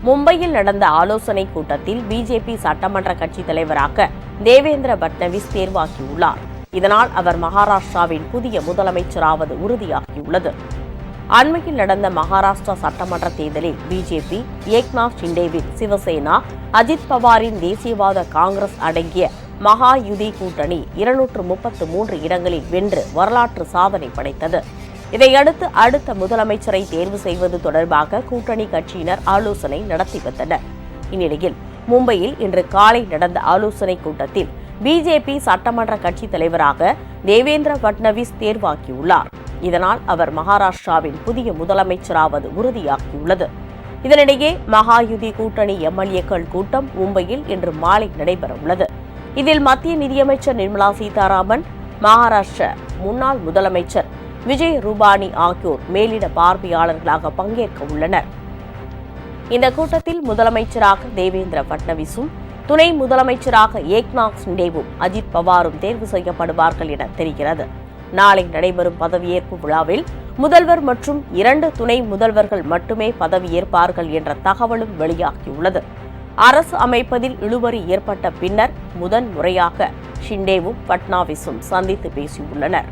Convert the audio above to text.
மும்பையில் நடந்த ஆலோசனைக் கூட்டத்தில் பிஜேபி சட்டமன்ற கட்சித் தலைவராக தேவேந்திர பட்னவிஸ் தேர்வாகியுள்ளார். இதனால் அவர் மகாராஷ்டிராவின் புதிய முதலமைச்சராவது உறுதியாகியுள்ளது. அண்மையில் நடந்த மகாராஷ்டிரா சட்டமன்ற தேர்தலில் பிஜேபி ஏக்நாத் ஷிண்டேவின் சிவசேனா, அஜித் பவாரின் தேசியவாத காங்கிரஸ் அடங்கிய மகாயுதி கூட்டணி 233 இடங்களில் வென்று வரலாற்று சாதனை படைத்தது. இதையடுத்து அடுத்த முதலமைச்சரை தேர்வு செய்வது தொடர்பாக கூட்டணி கட்சியினர் ஆலோசனை நடத்தி வந்தனர். இந்நிலையில் மும்பையில் இன்று காலை நடந்த ஆலோசனைக் கூட்டத்தில் பிஜேபி சட்டமன்ற கட்சித் தலைவராக தேவேந்திர பட்னவிஸ் தேர்வாகியுள்ளார். இதனால் அவர் மகாராஷ்டிராவின் புதிய முதலமைச்சராவது உறுதியாகியுள்ளது. இதனிடையே மகாயுதி கூட்டணி எம்எல்ஏக்கள் கூட்டம் மும்பையில் இன்று மாலை நடைபெறவுள்ளது. இதில் மத்திய நிதியமைச்சர் நிர்மலா சீதாராமன், மகாராஷ்டிர முன்னாள் முதலமைச்சர் விஜய் ரூபானி ஆகியோர் மேலிட பார்வையாளர்களாக பங்கேற்க உள்ளனர். இந்த கூட்டத்தில் முதலமைச்சராக தேவேந்திர பட்னவிஸும், துணை முதலமைச்சராக ஏக்நாத் ஷிண்டேவும், அஜித் பவாரும் தேர்வு செய்யப்படுவார்கள் என தெரிகிறது. நாளை நடைபெறும் பதவியேற்பு விழாவில் முதல்வர் மற்றும் 2 துணை முதல்வர்கள் மட்டுமே பதவியேற்பார்கள் என்ற தகவலும் வெளியாகியுள்ளது. அரசு அமைப்பதில் இழுபறி ஏற்பட்ட பின்னர் முதன் முறையாக ஷிண்டேவும் பட்னாவிஸும் சந்தித்து பேசியுள்ளனர்.